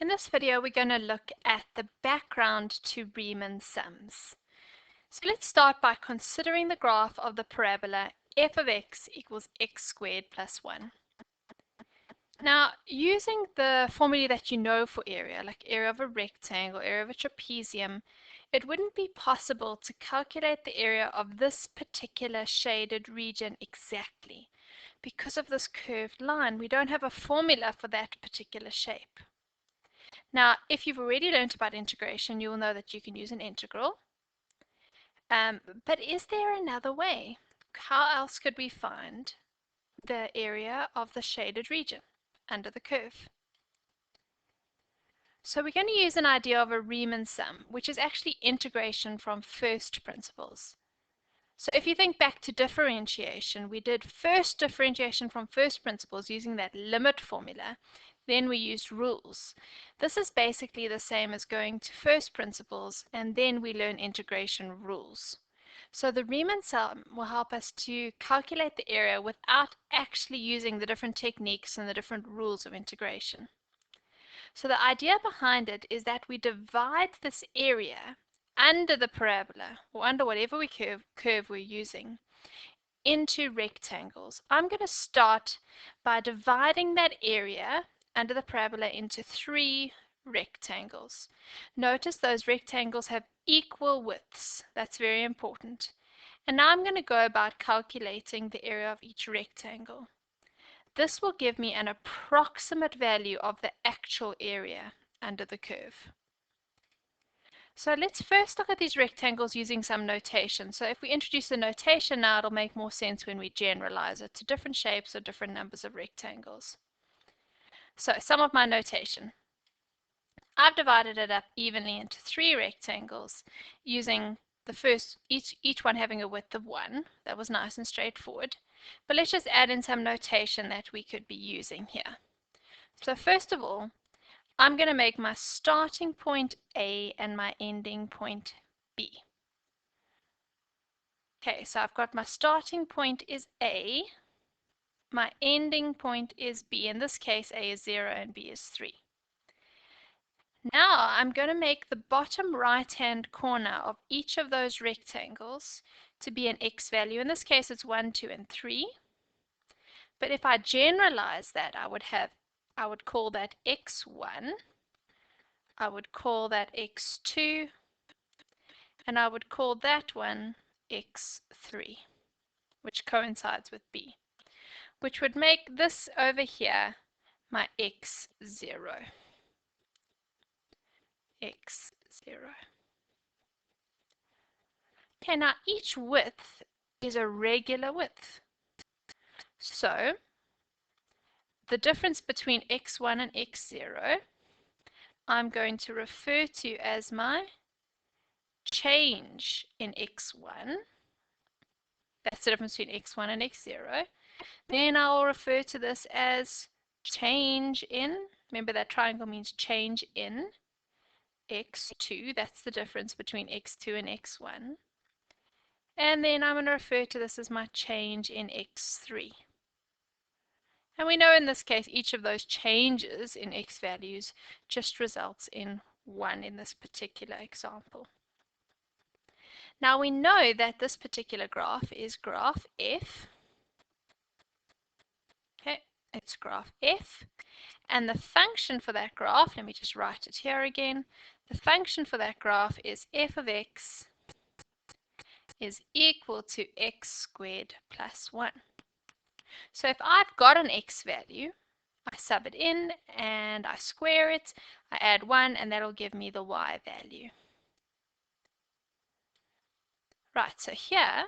In this video, we're going to look at the background to Riemann sums. So let's start by considering the graph of the parabola f of x equals x squared plus 1. Now, using the formula that you know for area, like area of a rectangle, area of a trapezium, it wouldn't be possible to calculate the area of this particular shaded region exactly. Because of this curved line, we don't have a formula for that particular shape. Now, if you've already learned about integration, you will know that you can use an integral. But is there another way? How else could we find the area of the shaded region under the curve? So we're going to use an idea of a Riemann sum, which is actually integration from first principles. So if you think back to differentiation, we did first differentiation from first principles using that limit formula. Then we used rules. This is basically the same as going to first principles, and then we learn integration rules. So the Riemann sum will help us to calculate the area without actually using the different techniques and the different rules of integration. So the idea behind it is that we divide this area under the parabola, or under whatever curve we're using, into rectangles. I'm going to start by dividing that area under the parabola into 3 rectangles. Notice those rectangles have equal widths. That's very important. And now I'm going to go about calculating the area of each rectangle. This will give me an approximate value of the actual area under the curve. So let's first look at these rectangles using some notation. So if we introduce the notation now, it'll make more sense when we generalize it to different shapes or different numbers of rectangles. So some of my notation. I've divided it up evenly into 3 rectangles using the first, each one having a width of 1. That was nice and straightforward. But let's just add in some notation that we could be using here. So first of all, I'm going to make my starting point A and my ending point B. Okay, so I've got my starting point is A, my ending point is B. In this case, A is 0 and B is 3. Now I'm going to make the bottom right-hand corner of each of those rectangles to be an x value. In this case, it's 1, 2, and 3. But if I generalize that, I would call that x1. I would call that x2, and I would call that one x3, which coincides with B, which would make this over here my x0. x0. Okay, now each width is a regular width. So the difference between x1 and x0, I'm going to refer to as my change in x1. That's the difference between x1 and x0. Then I'll refer to this as change in, remember that triangle means change in x2. That's the difference between x2 and x1. And then I'm going to refer to this as my change in x3. And we know in this case each of those changes in x values just results in 1 in this particular example. Now we know that this particular graph is graph F. Okay, it's graph F. And the function for that graph, let me just write it here again. The function for that graph is f of x is equal to x squared plus 1. So if I've got an x value, I sub it in and I square it, I add 1, and that'll give me the y value. Right, so here,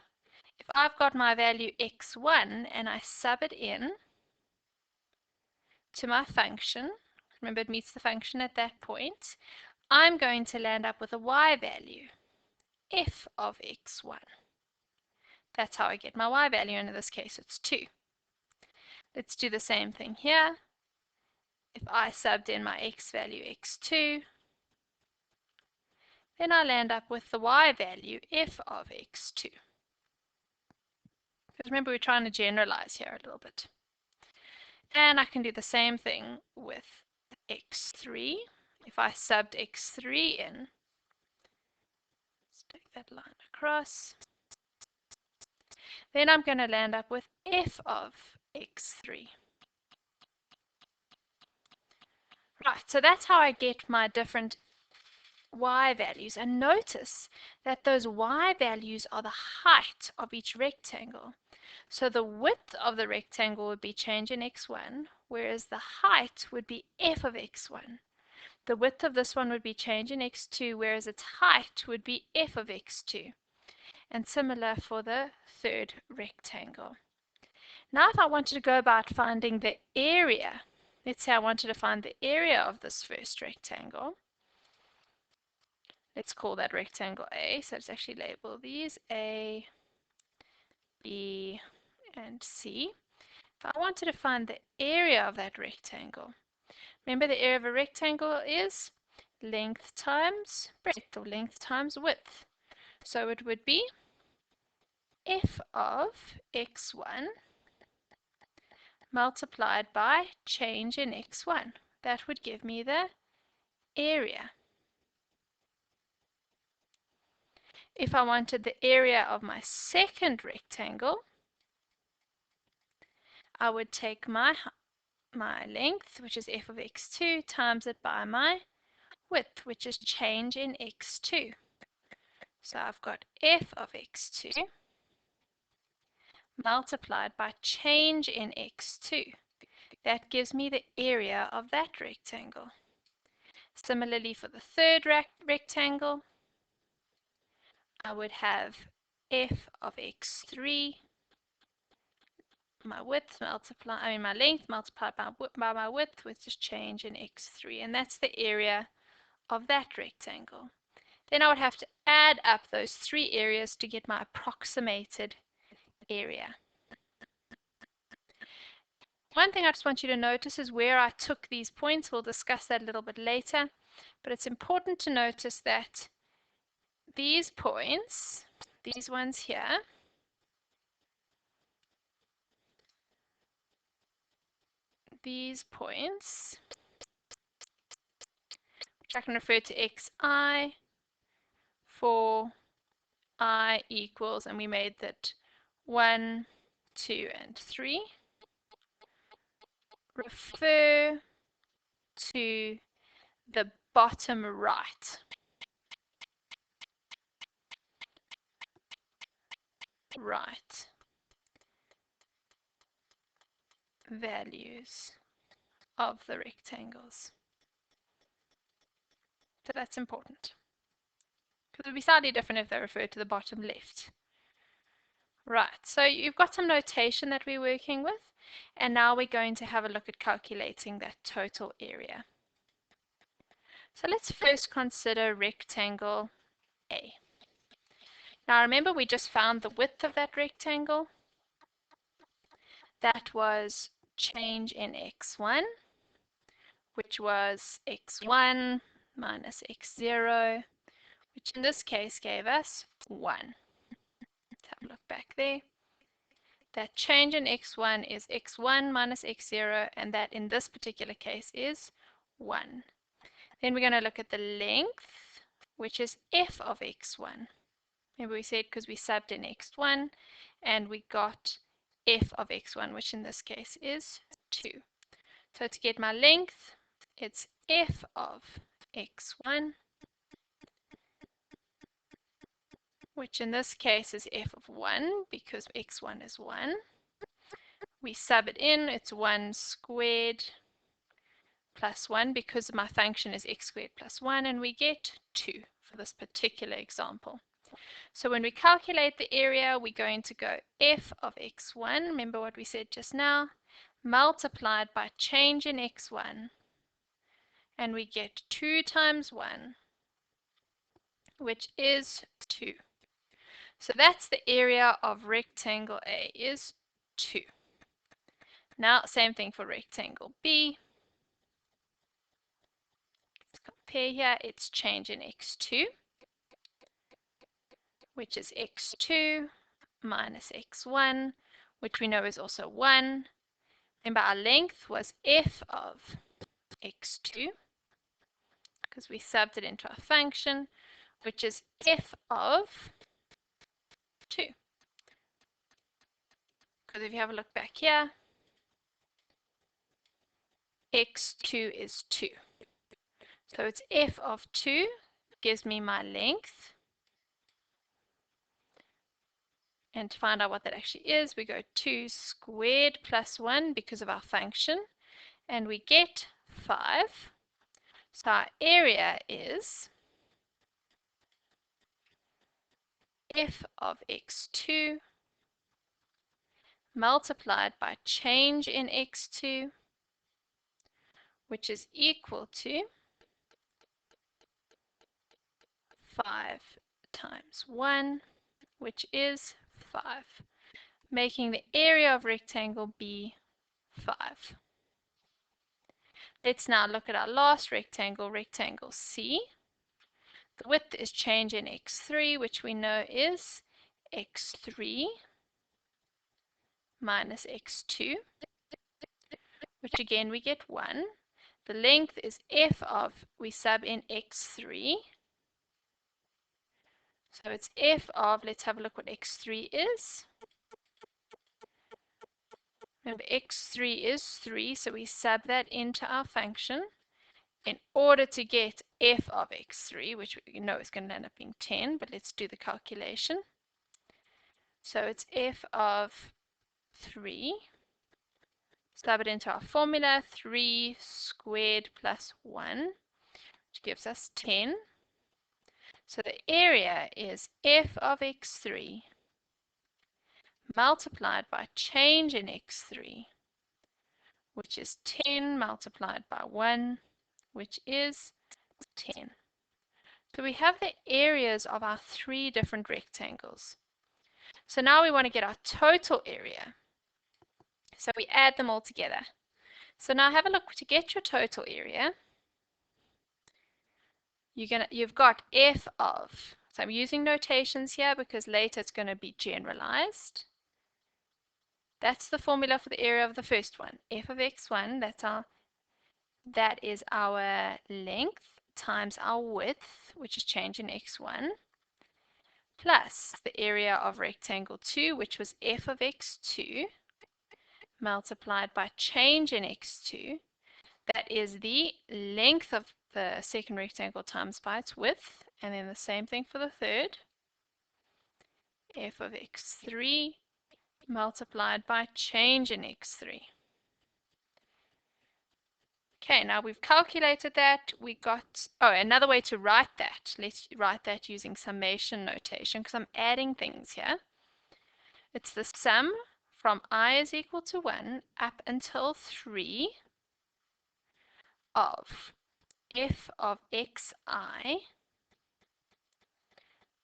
if I've got my value x1 and I sub it in to my function, remember it meets the function at that point, I'm going to land up with a y value, f of x1. That's how I get my y value, and in this case it's 2. Let's do the same thing here. If I subbed in my x value x2, then I land up with the y value f of x2. Because remember, we're trying to generalize here a little bit. And I can do the same thing with x3. if I subbed x3 in, let's take that line across, then I'm going to land up with f of x3. Right, so that's how I get my different y values. And notice that those y values are the height of each rectangle. So the width of the rectangle would be change in x1, whereas the height would be f of x1. The width of this one would be change in x2, whereas its height would be f of x2. And similar for the third rectangle. Now if I wanted to go about finding the area, let's say I wanted to find the area of this first rectangle. Let's call that rectangle A. So let's actually label these A, B, and C. If I wanted to find the area of that rectangle, remember the area of a rectangle is length times breadth, or length times width. So it would be f of x1 multiplied by change in x1. That would give me the area. If I wanted the area of my second rectangle, I would take my length, which is f of x2, times it by my width, which is change in x2. So I've got f of x2 multiplied by change in x2. That gives me the area of that rectangle. Similarly, for the third rectangle, I would have f of x3, my length multiplied by my width, which is change in x3, and that's the area of that rectangle. Then I would have to add up those three areas to get my approximated area. One thing I just want you to notice is where I took these points. We'll discuss that a little bit later, but it's important to notice that these points, these ones here, these points, which I can refer to xi for I equals, and we made that 1, 2, and 3, refer to the bottom right. Values of the rectangles. So that's important. Because it would be slightly different if they refer to the bottom left. Right, so you've got some notation that we're working with, and now we're going to have a look at calculating that total area. So let's first consider rectangle A. Now remember, we just found the width of that rectangle. That was change in x1, which was x1 minus x0, which in this case gave us 1. Let's have a look back there. That change in x1 is x1 minus x0, and that in this particular case is 1. Then we're going to look at the length, which is f of x1. Remember we said because we subbed in x1, and we got f of x1, which in this case is 2. So to get my length, it's f of x1, which in this case is f of 1 because x1 is 1. We sub it in, it's 1 squared plus 1 because my function is x squared plus 1, and we get 2 for this particular example. So when we calculate the area, we're going to go f of x1, remember what we said just now, multiplied by change in x1, and we get 2 times 1, which is 2. So that's the area of rectangle A, is 2. Now, same thing for rectangle B. Let's compare here, it's change in x2, which is x2 minus x1, which we know is also 1. Remember, our length was f of x2, because we subbed it into our function, which is f of 2. Because if you have a look back here, x2 is 2. So it's f of 2 gives me my length. And to find out what that actually is, we go 2 squared plus 1 because of our function, and we get 5. So our area is f of x2 multiplied by change in x2, which is equal to 5 times 1, which is 5, making the area of rectangle be 5. Let's now look at our last rectangle, rectangle C. The width is change in x3, which we know is x3 minus x2, which again we get 1. The length is f of, we sub in x3. So it's f of, let's have a look what x3 is. Remember, x3 is 3, so we sub that into our function in order to get f of x3, which we know is going to end up being 10, but let's do the calculation. So it's f of 3. Sub it into our formula, 3 squared plus 1, which gives us 10. So the area is f of x3 multiplied by change in x3, which is 10 multiplied by 1, which is 10. So we have the areas of our 3 different rectangles. So now we want to get our total area. So we add them all together. So now have a look to get your total area. You've got f of, so I'm using notations here because later it's going to be generalized. That's the formula for the area of the first one. F of x1, that is our length times our width, which is change in x1, plus the area of rectangle 2, which was f of x2, multiplied by change in x2. That is the length of the second rectangle times by its width, and then the same thing for the third. F of x3 multiplied by change in x3. Okay, now we've calculated that. We got, another way to write that. Let's write that using summation notation because I'm adding things here. It's the sum from I is equal to 1 up until 3 of f of xi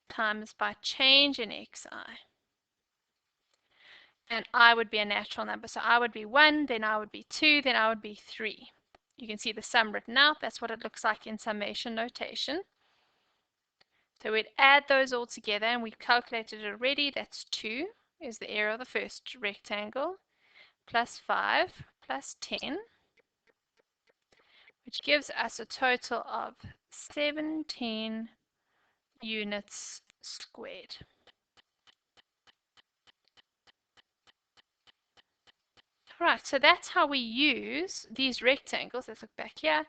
times by change in xi. And I would be a natural number. So I would be 1, then I would be 2, then I would be 3. You can see the sum written out. That's what it looks like in summation notation. So we'd add those all together, and we've calculated it already. That's 2 is the area of the first rectangle, plus 5 plus 10, which gives us a total of 17 units squared. Right, so that's how we use these rectangles. Let's look back here.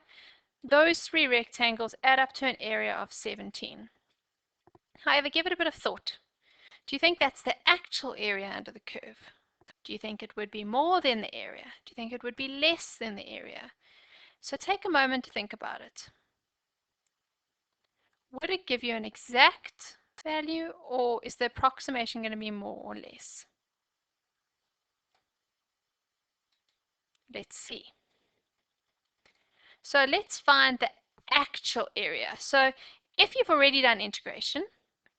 Those 3 rectangles add up to an area of 17. However, give it a bit of thought. Do you think that's the actual area under the curve? Do you think it would be more than the area? Do you think it would be less than the area? So take a moment to think about it. Would it give you an exact value, or is the approximation going to be more or less? Let's see. So let's find the actual area. So if you've already done integration,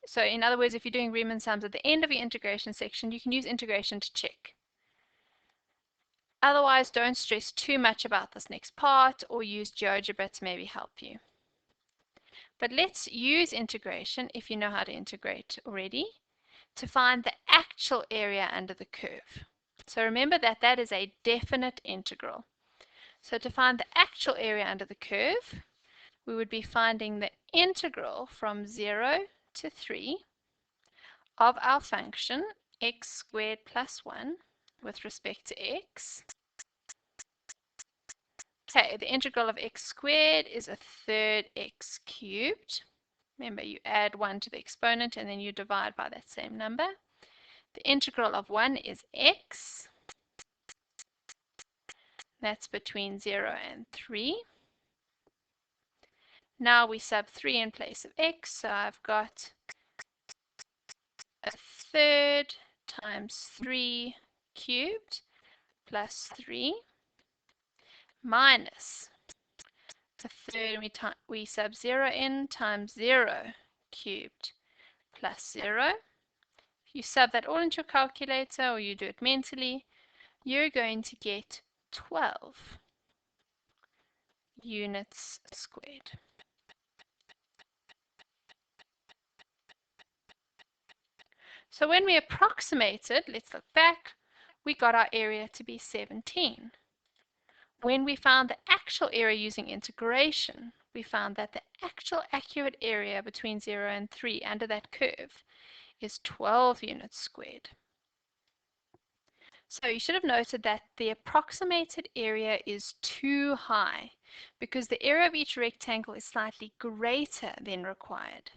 so in other words, if you're doing Riemann sums at the end of your integration section, you can use integration to check. Otherwise, don't stress too much about this next part, or use GeoGebra to maybe help you. But let's use integration, if you know how to integrate already, to find the actual area under the curve. So remember that that is a definite integral. So to find the actual area under the curve, we would be finding the integral from 0 to 3 of our function x squared plus 1 with respect to x. Okay, the integral of x squared is a third x cubed. Remember, you add 1 to the exponent and then you divide by that same number. The integral of 1 is x. That's between 0 and 3. Now we sub 3 in place of x, so I've got a third times 3 cubed plus 3 minus a third, and we sub 0 in times 0 cubed plus 0. If you sub that all into your calculator or you do it mentally, you're going to get 12 units squared. So when we approximated, let's look back, we got our area to be 17. When we found the actual area using integration, we found that the actual accurate area between 0 and 3 under that curve is 12 units squared. So you should have noted that the approximated area is too high because the area of each rectangle is slightly greater than required,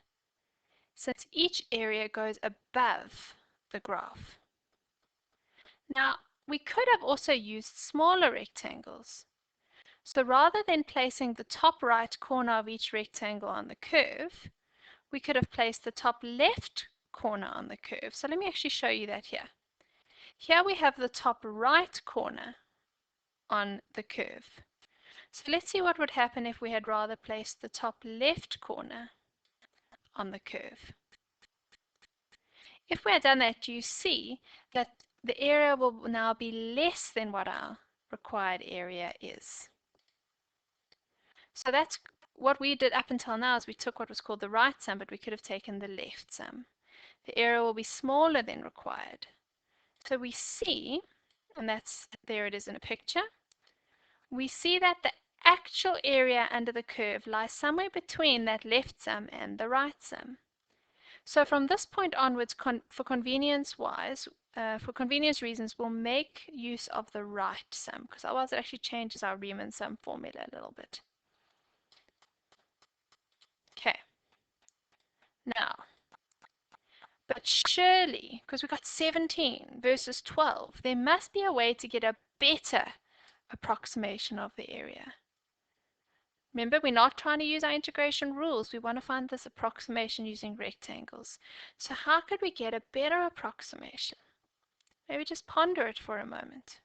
since each area goes above the graph. Now, we could have also used smaller rectangles. So rather than placing the top right corner of each rectangle on the curve, we could have placed the top left corner on the curve. So let me actually show you that here. Here we have the top right corner on the curve. So let's see what would happen if we had rather placed the top left corner on the curve. If we had done that, you see that the area will now be less than what our required area is. So that's what we did up until now, is we took what was called the right sum, but we could have taken the left sum. The area will be smaller than required. So we see, and there it is in a picture, we see that the actual area under the curve lies somewhere between that left sum and the right sum. So from this point onwards, for convenience reasons, we'll make use of the right sum, because otherwise it actually changes our Riemann sum formula a little bit. Okay. Now, but surely, because we got 17 versus 12, there must be a way to get a better approximation of the area. Remember, we're not trying to use our integration rules. We want to find this approximation using rectangles. So how could we get a better approximation? Maybe just ponder it for a moment.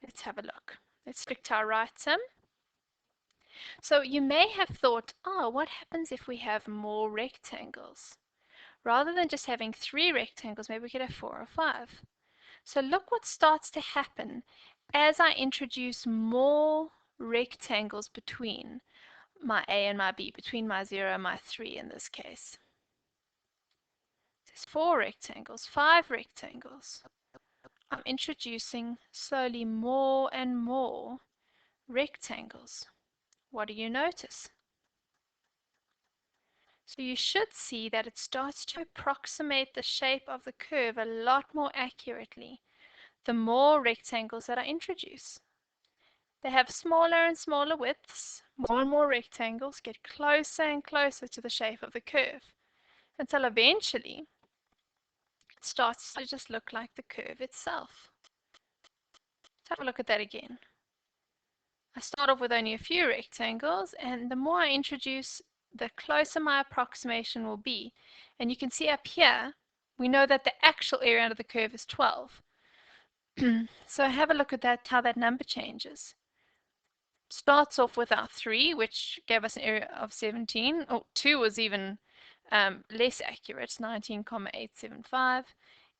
Let's have a look. Let's stick to our right sum. So you may have thought, oh, what happens if we have more rectangles? Rather than just having 3 rectangles, maybe we could have 4 or 5. So look what starts to happen as I introduce more rectangles between my A and my B, between my 0 and my 3 in this case. There's 4 rectangles, 5 rectangles. I'm introducing slowly more and more rectangles. What do you notice? So you should see that it starts to approximate the shape of the curve a lot more accurately the more rectangles that I introduce. They have smaller and smaller widths. More and more rectangles get closer and closer to the shape of the curve until eventually it starts to just look like the curve itself. Let's have a look at that again. I start off with only a few rectangles, and the more I introduce, the closer my approximation will be. And you can see up here, we know that the actual area under the curve is 12. So have a look at that, how that number changes. Starts off with our 3, which gave us an area of 17. Oh, 2 was even less accurate, 19,875.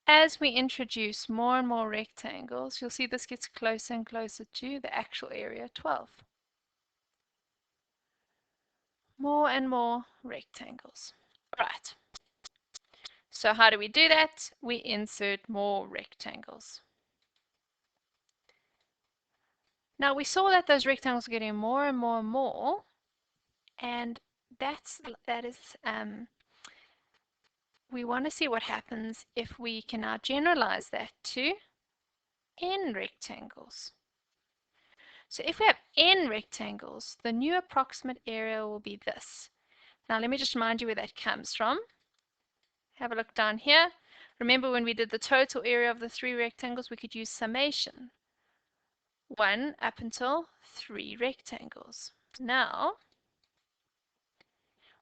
As we introduce more and more rectangles, you'll see this gets closer and closer to the actual area, 12. More and more rectangles. Right. So how do we do that? We insert more rectangles. Now we saw that those rectangles are getting more and more and more, and that is we want to see what happens if we can now generalize that to n rectangles. So if we have n rectangles, the new approximate area will be this. Now let me just remind you where that comes from. Have a look down here. Remember when we did the total area of the 3 rectangles, we could use summation. 1 up until 3 rectangles. Now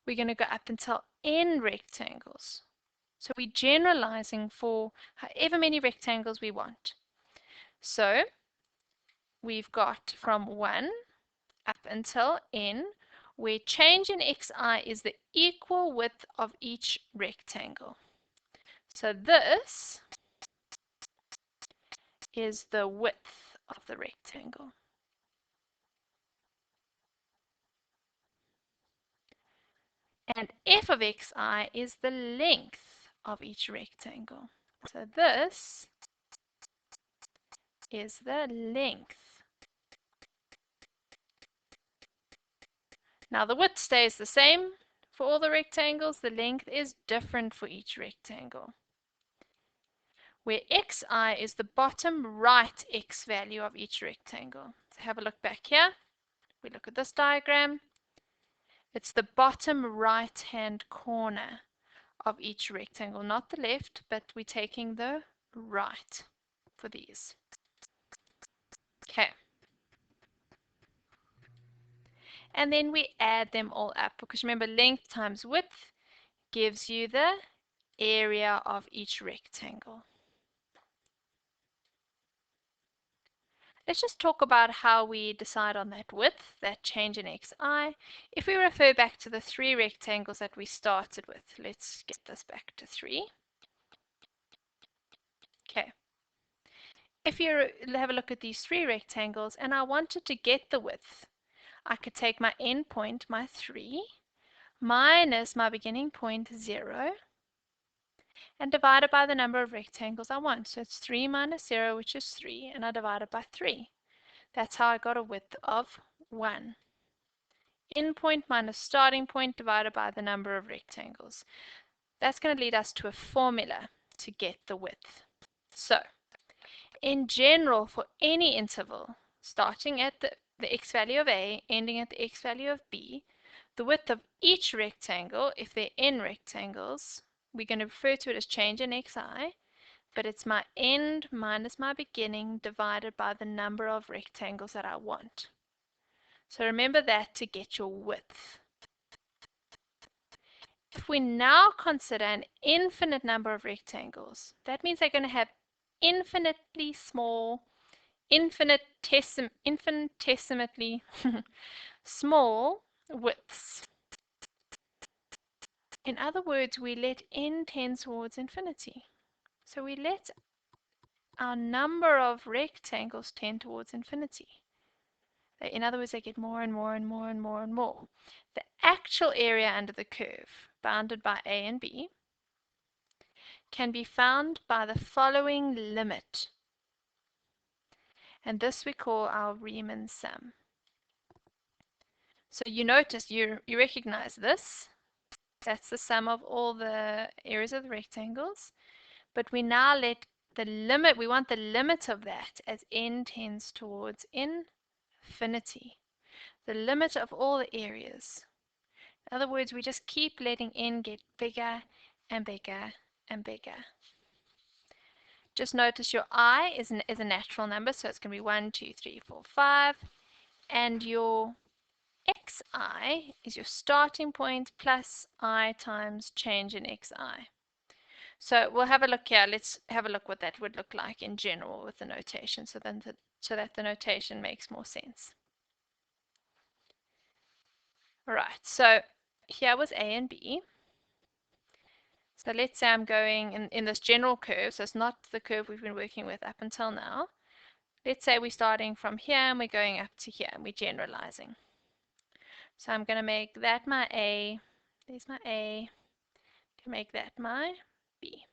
we're going to go up until n rectangles. So we're generalizing for however many rectangles we want. So we've got from 1 up until n, where change in xi is the equal width of each rectangle. So this is the width of the rectangle. And f of xi is the length of each rectangle. So this is the length. Now the width stays the same for all the rectangles. The length is different for each rectangle, where xi is the bottom right x value of each rectangle. So have a look back here. We look at this diagram. It's the bottom right hand corner of each rectangle, not the left, but we're taking the right for these. Okay. And then we add them all up, because remember, length times width gives you the area of each rectangle. Let's just talk about how we decide on that width, that change in xi. If we refer back to the 3 rectangles that we started with, let's get this back to 3. Okay. If you have a look at these 3 rectangles and I wanted to get the width, I could take my end point, my 3, minus my beginning point, 0, and divide it by the number of rectangles I want. So it's 3 minus 0, which is 3, and I divide it by 3. That's how I got a width of 1. End point minus starting point divided by the number of rectangles. That's going to lead us to a formula to get the width. So, in general, for any interval, starting at the x value of a, ending at the x value of b, the width of each rectangle, if they're n rectangles, we're going to refer to it as change in xi, but it's my end minus my beginning divided by the number of rectangles that I want. So remember that to get your width. If we now consider an infinite number of rectangles, that means they're going to have infinitely small, infinitesimally small widths. In other words, we let n tend towards infinity. So we let our number of rectangles tend towards infinity. In other words, they get more and more and more and more and more. The actual area under the curve, bounded by a and b, can be found by the following limit. And this we call our Riemann sum. So you notice, you recognize this. That's the sum of all the areas of the rectangles. But we now let the limit, we want the limit of that as n tends towards infinity. The limit of all the areas. In other words, we just keep letting n get bigger and bigger and bigger. Just notice your I is a natural number, so it's going to be 1, 2, 3, 4, 5. And your xi is your starting point plus I times change in xi. So we'll have a look here. Let's have a look what that would look like in general with the notation, so that the notation makes more sense. All right, so here was A and B. So let's say I'm going in this general curve, so it's not the curve we've been working with up until now. Let's say we're starting from here and we're going up to here and we're generalizing. So I'm going to make that my A, there's my A, to make that my B.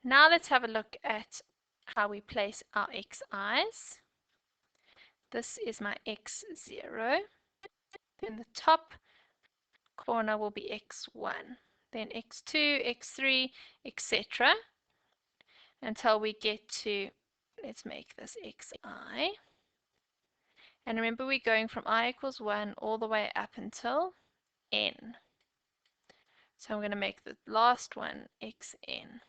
Now let's have a look at how we place our xi's. This is my x0. Then the top corner will be x1. Then x2, x3, etc. until we get to, let's make this xi. And remember, we're going from I equals 1 all the way up until n. So I'm going to make the last one xn.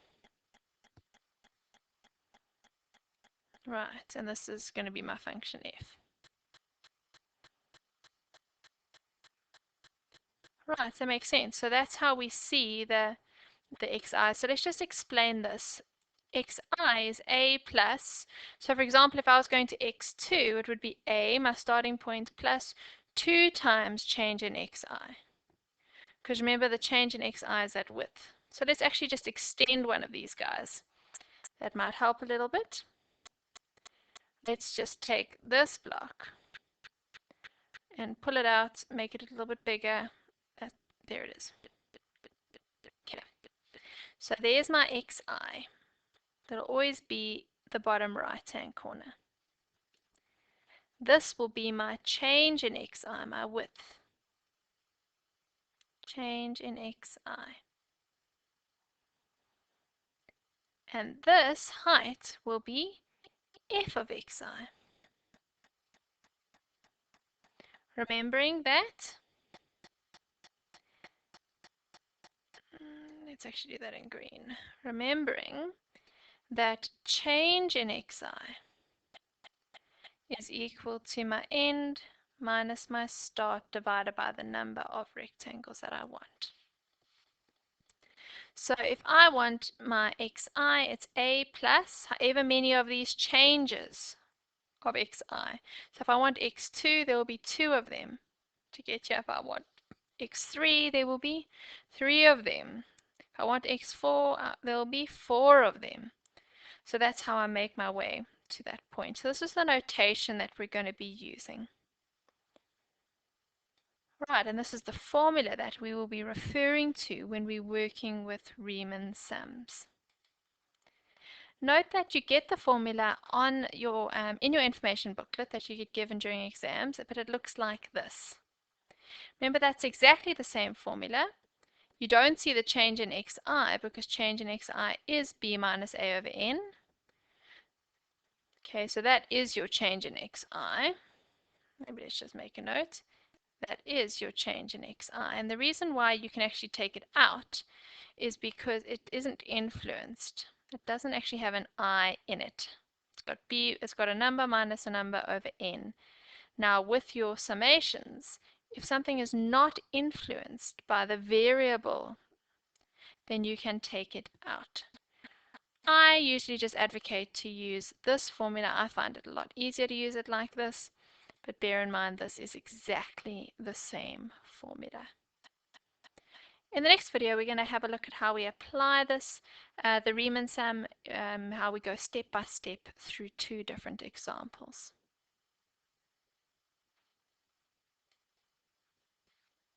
Right, and this is going to be my function f. Right, that makes sense. So that's how we see the xi. So let's just explain this. Xi is a plus. So for example, if I was going to x2, it would be a, my starting point, plus 2 times change in xi. Because remember, the change in xi is at width. So let's actually just extend one of these guys. That might help a little bit. Let's just take this block and pull it out, make it a little bit bigger. There it is. Okay. So there's my xi. That'll always be the bottom right-hand corner. This will be my change in xi, my width. Change in xi. And this height will be f of xi. Remembering that, let's actually do that in green. Remembering that change in xi is equal to my end minus my start divided by the number of rectangles that I want. So if I want my xi, it's a plus however many of these changes of xi. So if I want x2, there will be 2 of them to get here. If I want x3, there will be 3 of them. If I want x4, there will be 4 of them. So that's how I make my way to that point. So this is the notation that we're going to be using. Right, and this is the formula that we will be referring to when we're working with Riemann sums. Note that you get the formula on your in your information booklet that you get given during exams, but it looks like this. Remember, that's exactly the same formula. You don't see the change in xi because change in xi is b minus a over n. Okay, so that is your change in xi. Maybe let's just make a note. That is your change in xi. And the reason why you can actually take it out is because it isn't influenced. It doesn't actually have an I in it. It's got a number minus a number over n. Now with your summations, if something is not influenced by the variable, then you can take it out. I usually just advocate to use this formula. I find it a lot easier to use it like this, but bear in mind this is exactly the same formula. In the next video, we're going to have a look at how we apply this, the Riemann sum, how we go step by step through 2 different examples.